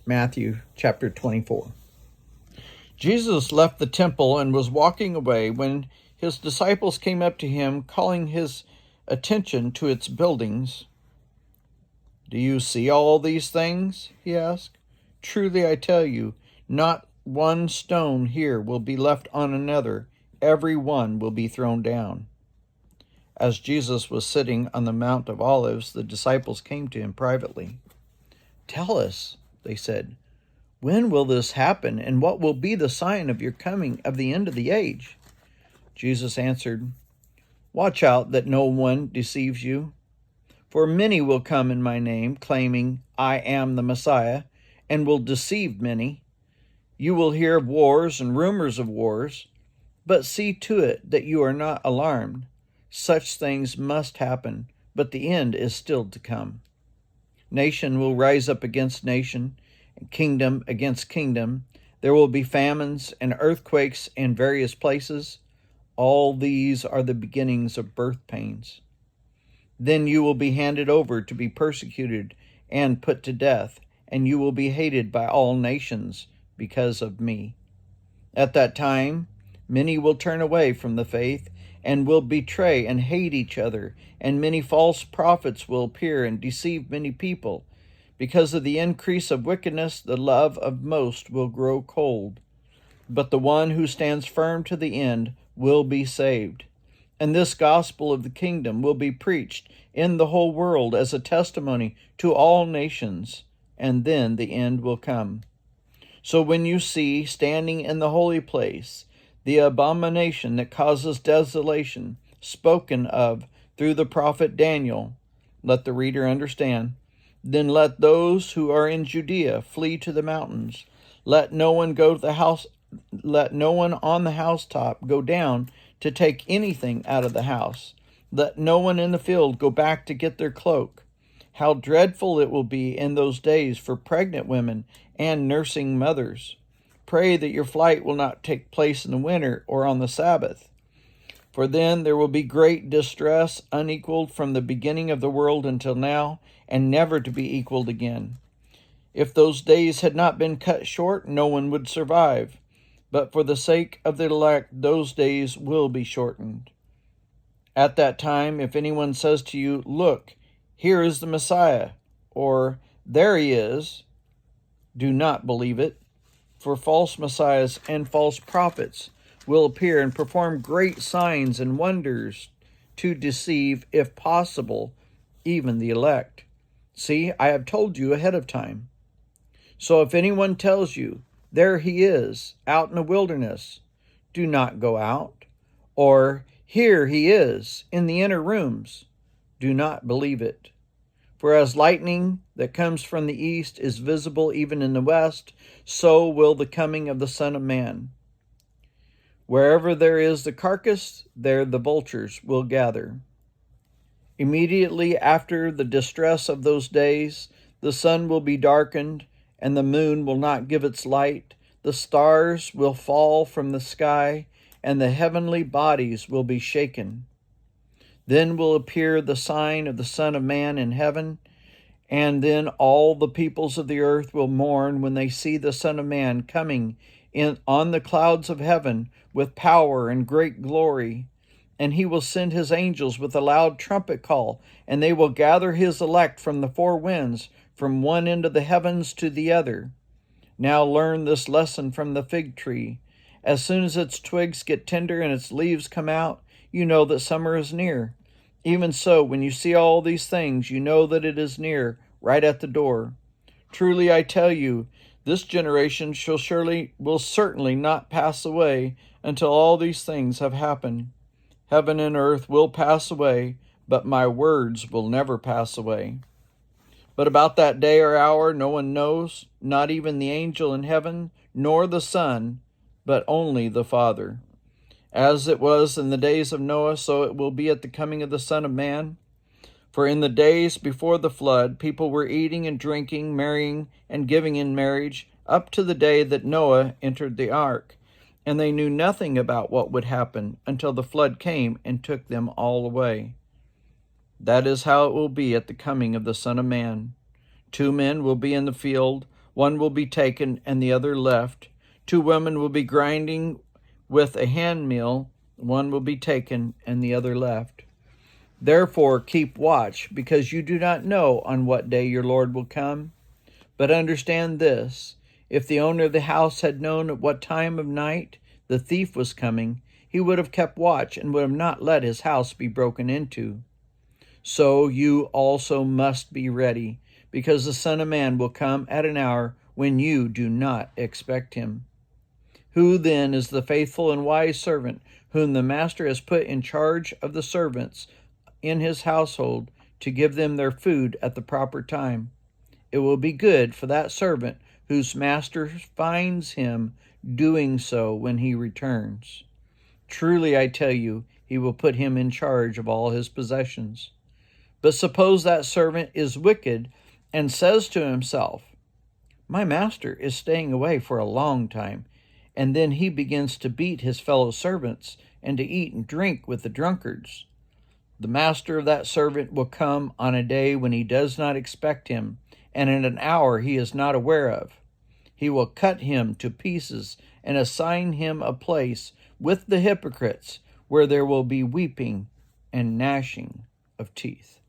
Matthew chapter 24. Jesus left the temple and was walking away when his disciples came up to him, calling his attention to its buildings. "Do you see all these things?" he asked. "Truly I tell you, not one stone here will be left on another. Every one will be thrown down." As Jesus was sitting on the Mount of Olives, the disciples came to him privately. "Tell us," they said, "when will this happen, and what will be the sign of your coming of the end of the age?" Jesus answered, "Watch out that no one deceives you. For many will come in my name, claiming, 'I am the Messiah,' and will deceive many. You will hear of wars and rumors of wars, but see to it that you are not alarmed. Such things must happen, but the end is still to come. Nation will rise up against nation, and kingdom against kingdom. There will be famines and earthquakes in various places. All these are the beginnings of birth pains. Then you will be handed over to be persecuted and put to death, and you will be hated by all nations because of me. At that time, many will turn away from the faith and will betray and hate each other, and many false prophets will appear and deceive many people. Because of the increase of wickedness, the love of most will grow cold. But the one who stands firm to the end will be saved. And this gospel of the kingdom will be preached in the whole world as a testimony to all nations, and then the end will come. So when you see, standing in the holy place, the abomination that causes desolation, spoken of through the prophet Daniel, let the reader understand. Then let those who are in Judea flee to the mountains. Let no one on the housetop go down to take anything out of the house. Let no one in the field go back to get their cloak. How dreadful it will be in those days for pregnant women and nursing mothers. Pray that your flight will not take place in the winter or on the Sabbath. For then there will be great distress, unequaled from the beginning of the world until now, and never to be equaled again. If those days had not been cut short, no one would survive. But for the sake of the elect, those days will be shortened. At that time, if anyone says to you, 'Look, here is the Messiah,' or 'There he is,' do not believe it. For false messiahs and false prophets will appear and perform great signs and wonders to deceive, if possible, even the elect. See, I have told you ahead of time. So if anyone tells you, 'There he is, out in the wilderness,' do not go out. Or, 'Here he is, in the inner rooms,' do not believe it. For as lightning that comes from the east is visible even in the west, so will the coming of the Son of Man. Wherever there is the carcass, there the vultures will gather. Immediately after the distress of those days, the sun will be darkened, and the moon will not give its light. The stars will fall from the sky, and the heavenly bodies will be shaken. Then will appear the sign of the Son of Man in heaven, and then all the peoples of the earth will mourn when they see the Son of Man coming in on the clouds of heaven with power and great glory. And he will send his angels with a loud trumpet call, and they will gather his elect from the four winds, from one end of the heavens to the other. Now learn this lesson from the fig tree. As soon as its twigs get tender and its leaves come out, you know that summer is near. Even so, when you see all these things, you know that it is near, right at the door. Truly I tell you, this generation will certainly not pass away until all these things have happened. Heaven and earth will pass away, but my words will never pass away. But about that day or hour no one knows, not even the angel in heaven, nor the Son, but only the Father. As it was in the days of Noah, so it will be at the coming of the Son of Man. For in the days before the flood, people were eating and drinking, marrying and giving in marriage, up to the day that Noah entered the ark. And they knew nothing about what would happen until the flood came and took them all away. That is how it will be at the coming of the Son of Man. 2 men will be in the field, one will be taken and the other left. 2 women will be grinding with a handmill, one will be taken and the other left. Therefore keep watch, because you do not know on what day your Lord will come. But understand this, if the owner of the house had known at what time of night the thief was coming, he would have kept watch and would have not let his house be broken into. So you also must be ready, because the Son of Man will come at an hour when you do not expect him. Who then is the faithful and wise servant whom the master has put in charge of the servants in his household to give them their food at the proper time? It will be good for that servant whose master finds him doing so when he returns. Truly I tell you, he will put him in charge of all his possessions. But suppose that servant is wicked and says to himself, my master is staying away for a long time, and then he begins to beat his fellow servants and to eat and drink with the drunkards. The master of that servant will come on a day when he does not expect him, and in an hour he is not aware of. He will cut him to pieces and assign him a place with the hypocrites, where there will be weeping and gnashing of teeth.